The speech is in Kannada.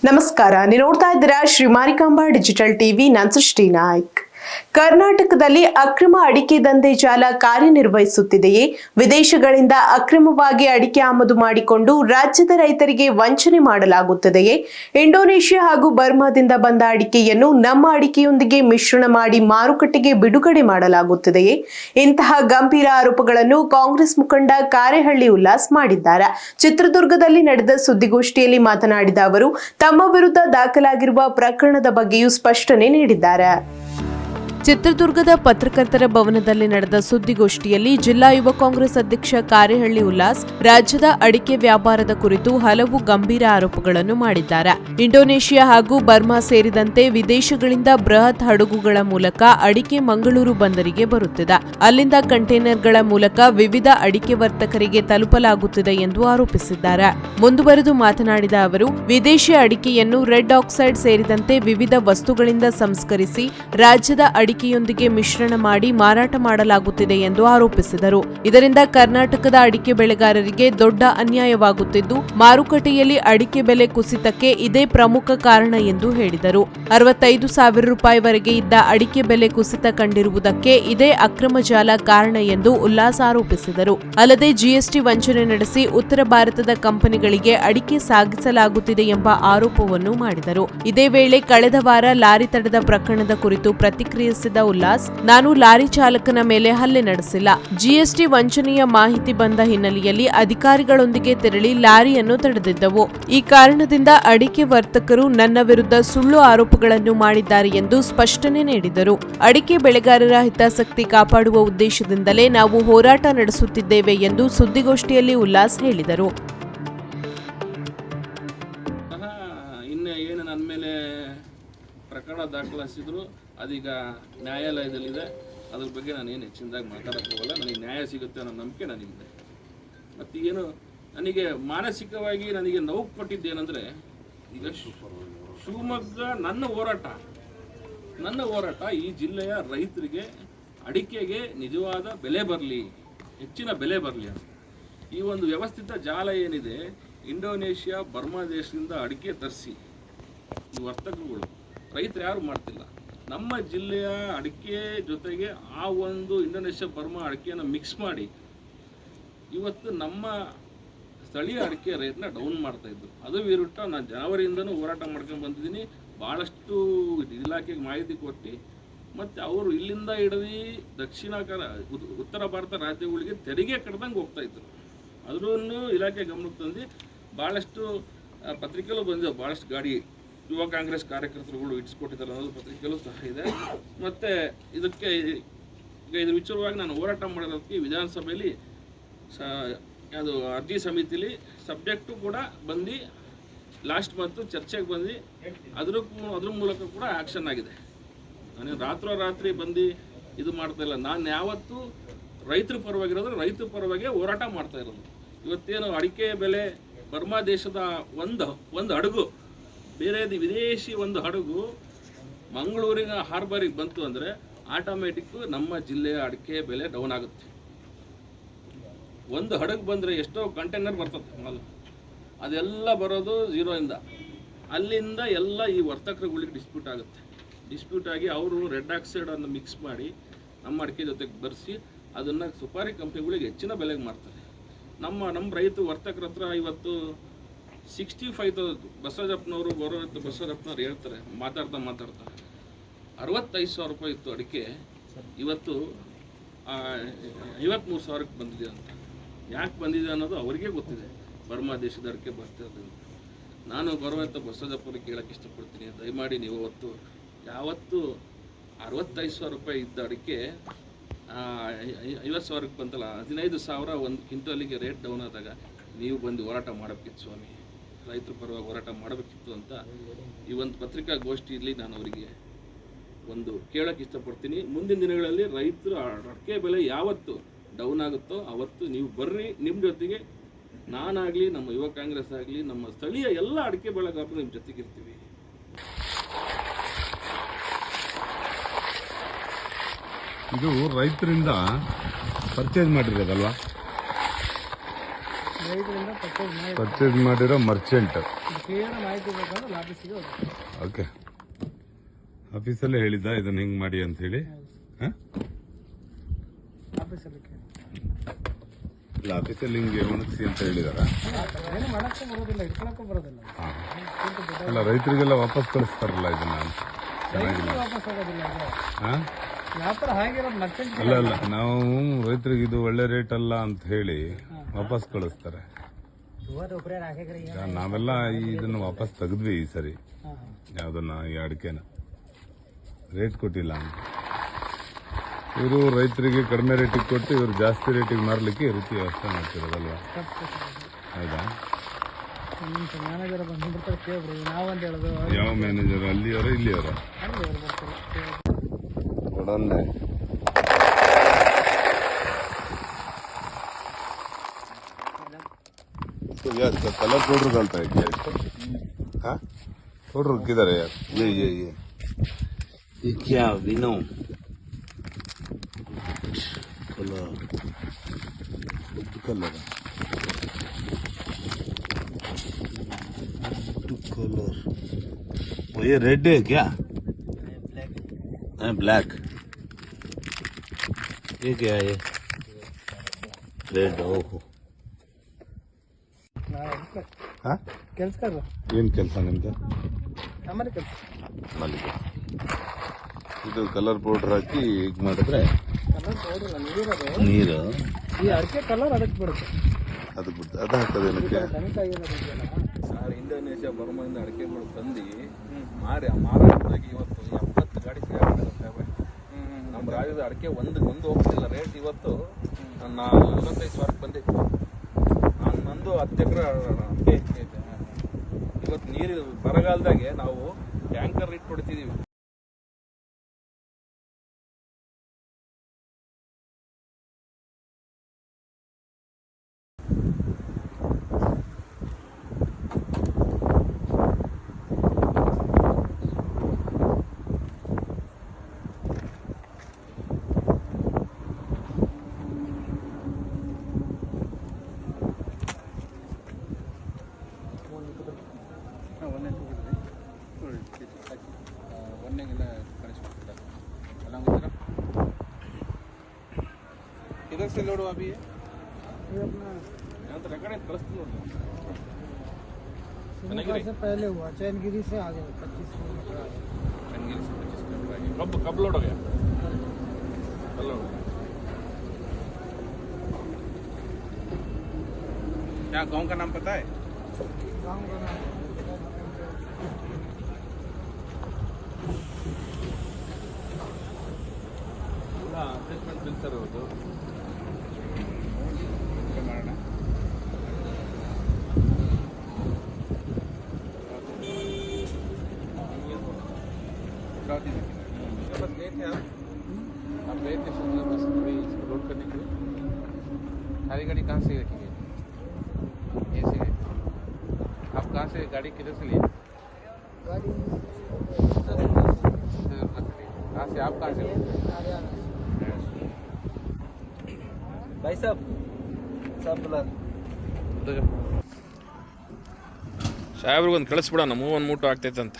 ನಮಸ್ಕಾರ, ನೀವು ನೋಡ್ತಾ ಇದ್ದೀರಾ ಶ್ರೀ ಮಾರಿಕಾಂಬಾ ಡಿಜಿಟಲ್ ಟಿವಿ. ನಾನು ಸೃಷ್ಟಿ ನಾಯ್ಕ್. ಕರ್ನಾಟಕದಲ್ಲಿ ಅಕ್ರಮ ಅಡಿಕೆ ದಂಧೆ ಜಾಲ ಕಾರ್ಯನಿರ್ವಹಿಸುತ್ತಿದೆಯೇ? ವಿದೇಶಗಳಿಂದ ಅಕ್ರಮವಾಗಿ ಅಡಿಕೆ ಆಮದು ಮಾಡಿಕೊಂಡು ರಾಜ್ಯದ ರೈತರಿಗೆ ವಂಚನೆ ಮಾಡಲಾಗುತ್ತದೆಯೇ? ಇಂಡೋನೇಷ್ಯಾ ಹಾಗೂ ಬರ್ಮಾದಿಂದ ಬಂದ ಅಡಿಕೆಯನ್ನು ನಮ್ಮ ಅಡಿಕೆಯೊಂದಿಗೆ ಮಿಶ್ರಣ ಮಾಡಿ ಮಾರುಕಟ್ಟೆಗೆ ಬಿಡುಗಡೆ ಮಾಡಲಾಗುತ್ತದೆಯೇ? ಇಂತಹ ಗಂಭೀರ ಆರೋಪಗಳನ್ನು ಕಾಂಗ್ರೆಸ್ ಮುಖಂಡ ಕಾರೇಹಳ್ಳಿ ಉಲ್ಲಾಸ್ ಮಾಡಿದ್ದಾರೆ. ಚಿತ್ರದುರ್ಗದಲ್ಲಿ ನಡೆದ ಸುದ್ದಿಗೋಷ್ಠಿಯಲ್ಲಿ ಮಾತನಾಡಿದ ಅವರು ತಮ್ಮ ವಿರುದ್ಧ ದಾಖಲಾಗಿರುವ ಪ್ರಕರಣದ ಬಗ್ಗೆಯೂ ಸ್ಪಷ್ಟನೆ ನೀಡಿದ್ದಾರೆ. ಚಿತ್ರದುರ್ಗದ ಪತ್ರಕರ್ತರ ಭವನದಲ್ಲಿ ನಡೆದ ಸುದ್ದಿಗೋಷ್ಠಿಯಲ್ಲಿ ಜಿಲ್ಲಾ ಯುವ ಕಾಂಗ್ರೆಸ್ ಅಧ್ಯಕ್ಷ ಕಾರೇಹಳ್ಳಿ ಉಲ್ಲಾಸ್ ರಾಜ್ಯದ ಅಡಿಕೆ ವ್ಯಾಪಾರದ ಕುರಿತು ಹಲವು ಗಂಭೀರ ಆರೋಪಗಳನ್ನು ಮಾಡಿದ್ದಾರೆ. ಇಂಡೋನೇಷ್ಯಾ ಹಾಗೂ ಬರ್ಮಾ ಸೇರಿದಂತೆ ವಿದೇಶಗಳಿಂದ ಬೃಹತ್ ಹಡಗುಗಳ ಮೂಲಕ ಅಡಿಕೆ ಮಂಗಳೂರು ಬಂದರಿಗೆ ಬರುತ್ತಿದೆ. ಅಲ್ಲಿಂದ ಕಂಟೈನರ್ಗಳ ಮೂಲಕ ವಿವಿಧ ಅಡಿಕೆ ವರ್ತಕರಿಗೆ ತಲುಪಲಾಗುತ್ತಿದೆ ಎಂದು ಆರೋಪಿಸಿದ್ದಾರೆ. ಮುಂದುವರೆದು ಮಾತನಾಡಿದ ಅವರು, ವಿದೇಶಿ ಅಡಿಕೆಯನ್ನು ರೆಡ್ ಆಕ್ಸೈಡ್ ಸೇರಿದಂತೆ ವಿವಿಧ ವಸ್ತುಗಳಿಂದ ಸಂಸ್ಕರಿಸಿ ರಾಜ್ಯದ ಅಡಿಕೆಯೊಂದಿಗೆ ಮಿಶ್ರಣ ಮಾಡಿ ಮಾರಾಟ ಮಾಡಲಾಗುತ್ತಿದೆ ಎಂದು ಆರೋಪಿಸಿದರು. ಇದರಿಂದ ಕರ್ನಾಟಕದ ಅಡಿಕೆ ಬೆಳೆಗಾರರಿಗೆ ದೊಡ್ಡ ಅನ್ಯಾಯವಾಗುತ್ತಿದ್ದು, ಮಾರುಕಟ್ಟೆಯಲ್ಲಿ ಅಡಿಕೆ ಬೆಲೆ ಕುಸಿತಕ್ಕೆ ಇದೇ ಪ್ರಮುಖ ಕಾರಣ ಎಂದು ಹೇಳಿದರು. 65,000 ರೂಪಾಯಿವರೆಗೆ ಇದ್ದ ಅಡಿಕೆ ಬೆಲೆ ಕುಸಿತ ಕಂಡಿರುವುದಕ್ಕೆ ಇದೇ ಅಕ್ರಮ ಜಾಲ ಕಾರಣ ಎಂದು ಉಲ್ಲಾಸ್ ಆರೋಪಿಸಿದರು. ಅಲ್ಲದೆ ಜಿಎಸ್ಟಿ ವಂಚನೆ ನಡೆಸಿ ಉತ್ತರ ಭಾರತದ ಕಂಪನಿಗಳಿಗೆ ಅಡಿಕೆ ಸಾಗಿಸಲಾಗುತ್ತಿದೆ ಎಂಬ ಆರೋಪವನ್ನು ಮಾಡಿದರು. ಇದೇ ವೇಳೆ ಕಳೆದ ವಾರ ಲಾರಿ ತಡೆದ ಪ್ರಕರಣದ ಕುರಿತು ಪ್ರತಿಕ್ರಿಯಿಸಿದ ಉಲ್ಲಾಸ್, ನಾನು ಲಾರಿ ಚಾಲಕನ ಮೇಲೆ ಹಲ್ಲೆ ನಡೆಸಿಲ್ಲ. ಜಿಎಸ್ಟಿ ವಂಚನೆಯ ಮಾಹಿತಿ ಬಂದ ಹಿನ್ನೆಲೆಯಲ್ಲಿ ಅಧಿಕಾರಿಗಳೊಂದಿಗೆ ತೆರಳಿ ಲಾರಿಯನ್ನು ತಡೆದಿದ್ದವು. ಈ ಕಾರಣದಿಂದ ಅಡಿಕೆ ವರ್ತಕರು ನನ್ನ ವಿರುದ್ಧ ಸುಳ್ಳು ಆರೋಪಗಳನ್ನು ಮಾಡಿದ್ದಾರೆ ಎಂದು ಸ್ಪಷ್ಟನೆ ನೀಡಿದರು. ಅಡಿಕೆ ಬೆಳೆಗಾರರ ಹಿತಾಸಕ್ತಿ ಕಾಪಾಡುವ ಉದ್ದೇಶದಿಂದಲೇ ನಾವು ಹೋರಾಟ ನಡೆಸುತ್ತಿದ್ದೇವೆ ಎಂದು ಸುದ್ದಿಗೋಷ್ಠಿಯಲ್ಲಿ ಉಲ್ಲಾಸ್ ಹೇಳಿದರು. ಪ್ರಕರಣ ದಾಖಲಿಸಿದ್ರು, ಅದೀಗ ನ್ಯಾಯಾಲಯದಲ್ಲಿದೆ. ಅದ್ರ ಬಗ್ಗೆ ನಾನು ಏನು ಹೆಚ್ಚಿನದಾಗಿ ಮಾತಾಡೋಕ್ಕೆ ಹೋಗಲ್ಲ. ನನಗೆ ನ್ಯಾಯ ಸಿಗುತ್ತೆ ಅನ್ನೋ ನಂಬಿಕೆ ನನಗಿದೆ. ಮತ್ತು ಏನು ನನಗೆ ಮಾನಸಿಕವಾಗಿ ನನಗೆ ನೋವು ಕೊಟ್ಟಿದ್ದೇನೆಂದರೆ, ಈಗ ಶಿವಮೊಗ್ಗ ನನ್ನ ಹೋರಾಟ ಈ ಜಿಲ್ಲೆಯ ರೈತರಿಗೆ ಅಡಿಕೆಗೆ ನಿಜವಾದ ಬೆಲೆ ಬರಲಿ, ಹೆಚ್ಚಿನ ಬೆಲೆ ಬರಲಿ ಅಂತ. ಈ ಒಂದು ವ್ಯವಸ್ಥಿತ ಜಾಲ ಏನಿದೆ, ಇಂಡೋನೇಷ್ಯಾ ಬರ್ಮಾ ದೇಶದಿಂದ ಅಡಿಕೆ ತರಿಸಿ ಈ ವರ್ತಕರುಗಳು ರೈತರು ಯಾರು ಮಾಡ್ತಿಲ್ಲ. ನಮ್ಮ ಜಿಲ್ಲೆಯ ಅಡಿಕೆ ಜೊತೆಗೆ ಆ ಒಂದು ಇಂಡೋನೇಷ್ಯಾ ಬರ್ಮಾ ಅಡಿಕೆಯನ್ನು ಮಿಕ್ಸ್ ಮಾಡಿ ಇವತ್ತು ನಮ್ಮ ಸ್ಥಳೀಯ ಅಡಿಕೆ ರೇಟ್ನ ಡೌನ್ ಮಾಡ್ತಾಯಿದ್ರು. ಅದು ವಿರುದ್ಧ ನಾನು ಜನವರಿಯಿಂದನೂ ಹೋರಾಟ ಮಾಡ್ಕೊಂಡು ಬಂದಿದ್ದೀನಿ. ಭಾಳಷ್ಟು ಇಲಾಖೆಗೆ ಮಾಹಿತಿ ಕೊಟ್ಟು ಮತ್ತು ಅವರು ಇಲ್ಲಿಂದ ಹಿಡಿದು ಉತ್ತರ ಭಾರತ ರಾಜ್ಯಗಳಿಗೆ ತೆರಿಗೆ ಕಟ್ದಂಗೆ ಹೋಗ್ತಾಯಿದ್ರು. ಅದನ್ನು ಇಲಾಖೆ ಗಮನಕ್ಕೆ ತಂದು ಭಾಳಷ್ಟು ಪತ್ರಿಕೆಯಲ್ಲೂ ಬಂದಿದೆ. ಭಾಳಷ್ಟು ಗಾಡಿ ಯುವ ಕಾಂಗ್ರೆಸ್ ಕಾರ್ಯಕರ್ತರುಗಳು ಇಟ್ಸ್ಕೊಟ್ಟಿದ್ದಾರೆ ಅನ್ನೋದು ಪತ್ರಿಕೆಯಲ್ಲೂ ಸಹ ಇದೆ. ಮತ್ತು ಇದಕ್ಕೆ ಇದ್ರ ವಿಚಾರವಾಗಿ ನಾನು ಹೋರಾಟ ಮಾಡೋದಕ್ಕೆ ವಿಧಾನಸಭೆಯಲ್ಲಿ ಅದು ಅರ್ಜಿ ಸಮಿತಿಲಿ ಸಬ್ಜೆಕ್ಟು ಕೂಡ ಬಂದು ಲಾಸ್ಟ್ ಮಂತು ಚರ್ಚೆಗೆ ಬಂದು ಅದ್ರ ಮೂಲಕ ಕೂಡ ಆ್ಯಕ್ಷನ್ ಆಗಿದೆ. ನಾನು ರಾತ್ರೋರಾತ್ರಿ ಬಂದು ಇದು ಮಾಡ್ತಾಯಿಲ್ಲ. ನಾನು ಯಾವತ್ತೂ ರೈತರ ಪರವಾಗಿರೋದು, ರೈತರ ಪರವಾಗಿ ಹೋರಾಟ ಮಾಡ್ತಾ ಇರೋದು. ಇವತ್ತೇನು ಅಡಿಕೆ ಬೆಲೆ ಬರ್ಮಾ ದೇಶದ ಒಂದು ಹಡಗು, ಬೇರೆ ವಿದೇಶಿ ಒಂದು ಹಡಗು ಮಂಗಳೂರಿನ ಹಾರ್ಬರಿಗೆ ಬಂತು ಅಂದರೆ ಆಟೋಮೆಟಿಕ್ಕು ನಮ್ಮ ಜಿಲ್ಲೆಯ ಅಡಿಕೆ ಬೆಲೆ ಡೌನ್ ಆಗುತ್ತೆ. ಒಂದು ಹಡಗು ಬಂದರೆ ಎಷ್ಟೋ ಕಂಟೈನರ್ ಬರ್ತದೆ ಮಾಲ್, ಅದೆಲ್ಲ ಬರೋದು ಝೀರೋಯಿಂದ. ಅಲ್ಲಿಂದ ಎಲ್ಲ ಈ ವರ್ತಕರುಗಳಿಗೆ ಡಿಸ್ಪ್ಯೂಟ್ ಆಗುತ್ತೆ. ಡಿಸ್ಪ್ಯೂಟ್ ಆಗಿ ಅವರು ರೆಡ್ ಆಕ್ಸೈಡನ್ನು ಮಿಕ್ಸ್ ಮಾಡಿ ನಮ್ಮ ಅಡಿಕೆ ಜೊತೆಗೆ ಬರೆಸಿ ಅದನ್ನು ಸುಪಾರಿ ಕಂಪ್ನಿಗಳಿಗೆ ಹೆಚ್ಚಿನ ಬೆಲೆಗೆ ಮಾರ್ತಾರೆ. ನಮ್ಮ ರೈತ ವರ್ತಕರ ಹತ್ರ ಇವತ್ತು 65,000 ಬಸವರಾಜಪ್ಪನವರು ಬಸವರಾಜಪ್ಪನವ್ರು ಹೇಳ್ತಾರೆ ಮಾತಾಡ್ತಾ 65,000 ರೂಪಾಯಿ ಇತ್ತು ಅಡಿಕೆ, ಇವತ್ತು 53,000ಕ್ಕೆ ಬಂದಿದೆ ಅಂತ. ಯಾಕೆ ಬಂದಿದೆ ಅನ್ನೋದು ಅವರಿಗೆ ಗೊತ್ತಿದೆ. ಬರ್ಮಾ ದೇಶದ ಅಡಿಕೆ ಬರ್ತಿರೋದು. ನಾನು ಬರುವಂಥ ಬಸವರಾಜಪ್ಪನಿಗೆ ಕೇಳೋಕ್ಕೆ ಇಷ್ಟಪಡ್ತೀನಿ, ದಯಮಾಡಿ ನೀವು ಯಾವತ್ತು 65,000 ರೂಪಾಯಿ ಇದ್ದ ಅಡಿಕೆ 50,000ಕ್ಕೆ ಬಂತಲ್ಲ, 15,000 ಒಂದು ಕ್ವಿಂಟಲಿಗೆ ರೇಟ್ ಡೌನ್ ಆದಾಗ ನೀವು ಬಂದು ಹೋರಾಟ ಮಾಡಬೇಕಿತ್ತು ಸ್ವಾಮಿ, ರೈತರ ಪರವಾಗಿ ಹೋರಾಟ ಮಾಡಬೇಕಿತ್ತು ಅಂತ ಈ ಒಂದು ಪತ್ರಿಕಾಗೋಷ್ಠಿಯಲ್ಲಿ ನಾನು ಅವರಿಗೆ ಒಂದು ಕೇಳೋಕ್ಕೆ ಇಷ್ಟಪಡ್ತೀನಿ. ಮುಂದಿನ ದಿನಗಳಲ್ಲಿ ರೈತರು ಅಡಿಕೆ ಬೆಲೆ ಯಾವತ್ತು ಡೌನ್ ಆಗುತ್ತೋ ಅವತ್ತು ನೀವು ಬರ್ರಿ, ನಿಮ್ಮ ಜೊತೆಗೆ ನಾನಾಗಲಿ, ನಮ್ಮ ಯುವ ಕಾಂಗ್ರೆಸ್ ಆಗಲಿ, ನಮ್ಮ ಸ್ಥಳೀಯ ಎಲ್ಲ ಅಡಿಕೆ ಬೆಳೆಗಾರರು ನಿಮ್ಮ ಜೊತೆಗಿರ್ತೀವಿ. ಇದು ರೈತರಿಂದ ಪರ್ಚೇಸ್ ಮಾಡಿರೋದಲ್ವಾ? ರೈತರಿಂದ ಪರ್ಚೇಸ್ ಮಾಡಿರೋ ಮರ್ಚೆಂಟ್. ಕ್ಲಿಯರ್ ಮಾಹಿತಿ ಬೇಕಂದ್ರೆ ಆಫೀಸಿಗೆ ಹೋಗಿ. ಓಕೆ, ಆಫೀಸಲ್ಲೇ ಹೇಳಿದ್ದ ಇದನ್ನ ಹಿಂಗೆ ಮಾಡಿ ಅಂತ ಹೇಳಿ? ಹಾಂ, ಆಫೀಸಲ್ಲಿ ಕೇಳಿ. ಇಲ್ಲ, ಆಫೀಸಲ್ಲಿ ಹಿಂಗೆ ಒಣಗಿಸಿ ಅಂತ ಹೇಳಿದಾರ? ಏನು ಮಾಡೋಕ್ಕೂ ಬರೋದಿಲ್ಲ, ಇಟ್ಕೊಳಕ್ಕೂ ಬರೋದಿಲ್ಲ. ಅಲ್ಲ, ರೈತರಿಗೆಲ್ಲ ವಾಪಸ್ ಕಳಿಸ್ತಾರಲ್ಲ ಇದನ್ನ, ಚೆನ್ನಾಗಿಲ್ಲ. ವಾಪಸ್ ಆಗೋದಿಲ್ಲ ಅದು. ಹಾಂ, ವ್ಯಾಪಾರ ಹಾಗಿರೋದು ಮರ್ಚೆಂಟ್. ಅಲ್ಲ, ನಾವು ರೈತರಿಗೆ ಇದು ಒಳ್ಳೆ ರೇಟ್ ಅಲ್ಲ ಅಂತ ಹೇಳಿ ವಾಪಸ್ ಕಳಿಸ್ತಾರೆ. ಈಗ ನಾವೆಲ್ಲ ಇದನ್ನು ವಾಪಸ್ ತೆಗೆದ್ವಿ ಈ ಸರಿ. ಯಾವ್ದನ್ನ, ಈ ಅಡಿಕೆನ ರೇಟ್ ಕೊಟ್ಟಿಲ್ಲ ಅಂತ ಇವರು ರೈತರಿಗೆ ಕಡಿಮೆ ರೇಟಿಗೆ ಕೊಟ್ಟು ಇವರು ಜಾಸ್ತಿ ರೇಟಿಗೆ ಮಾರಲಿಕ್ಕೆ ಈ ರೀತಿ ವ್ಯವಸ್ಥೆ ಮಾಡ್ತಿರೋದಲ್ವಾ? ಹೌದಾ? ಮ್ಯಾನೇಜರ್ ಬಂದ್ಬಿಡ್ತಾರೆ, ಕೇಳ್ರಿ. ನಾವಂತ ಹೇಳೋದು ಯಾವ ಮ್ಯಾನೇಜರ್? ಅಲ್ಲಿಯವರ ಇಲ್ಲಿಯವರ? ಒಡನ್ನೆ यार कलर पाउडर डालता है क्या इसको? हाँ, पाउडर किधर है यार? ये क्या विनो कलर कलर कलर वो ये रेड है क्या? ब्लैक। ये क्या है? रेड। ओहो, ಹಾಂ, ಕೆಲ್ಸಕ್ಕಾಗ ಏನು ಕೆಲಸ ನಿಮ್ದು? ನಮ್ಮನೆ ಕೆಲಸ. ಮಲ್ಲಿಗೆ ಇದು ಕಲರ್ ಪೌಡರ್ ಹಾಕಿ ಈಗ ಮಾಡಿದ್ರೆ ಕಲರ್ ಪೌಡರ್ ನೀರದು, ನೀರು ಈ ಅಡಿಕೆ ಕಲರ್ ಅದಕ್ಕೆ ಬರುತ್ತೆ. ಅದಕ್ಕೆ ಬಿಟ್ಟು ಅದು ಹಾಕೋದೇನಕ್ಕೆ? ತನಿಖಾಗಿರೋದಿದೆಯಲ್ಲ ಸರ್, ಇಂಡೋನೇಷ್ಯಾ ಬರ್ಮಾದಿಂದ ಅಡಿಕೆಗಳು ತಂದು ಮಾರಾಟದಾಗಿ ಇವತ್ತು 70 ಗಾಡಿ ಸಿಗುತ್ತೆ. ನಮ್ಮ ರಾಜ್ಯದ ಅಡಿಕೆ ಒಂದು ಹೋಗ್ತಿಲ್ಲ ರೇಟ್. ಇವತ್ತು 45,000 ಬಂದಿತ್ತು. ನಂದು 10 ಎಕರೆ ಅಡಿಕೆ ಇದೆ. ಇವತ್ತು ನೀರು ಬರಗಾಲದಾಗೆ ನಾವು ಟ್ಯಾಂಕರ್ ಇಟ್ಟು ಹೊಡಿತಿದ್ದೀವಿ. ಒಂದೆಗೆಲ್ಲ ಕಳಿಸ್ಬಿಡ್ತಾರೆ ಎಲ್ಲ ಗೊತ್ತಿಲ್ಲ. इधर से लोड अभी है यहाँ तो रेकॉर्ड कಳಿಸ್ತೀನಿ ನೋಡಿ. सिंगल से पहले हुआ, चैनगिरी से आगे 25 किलोमीटर आगे। चंदगिरी से 25 किलोमीटर आगे। कब लोड हो गया? कल लोड हो गया। क्या गांव का नाम पता है? गाँव का नाम ಅಟ್ಯಾಚ್ಮೆಂಟ್ ಬಿಲ್ತಾರೆ ಇರೋದು. ಮಾಡೋಣ. बस गए थे आप गए थे बस अभी इसको लोड करने के लिए। सारी गाड़ी कहाँ से रखी गई? ये से गई। आप कहाँ से गाड़ी किधर से लिए? गाड़ी कहाँ से आप कहाँ से? भाई साहब सब बुला ಸಾಹೇಬ್ರಿಗೊಂದು ಕಳಿಸ್ಬಿಡೋಣ, 3 ಮೂಟು ಆಗ್ತೈತೆ ಅಂತ.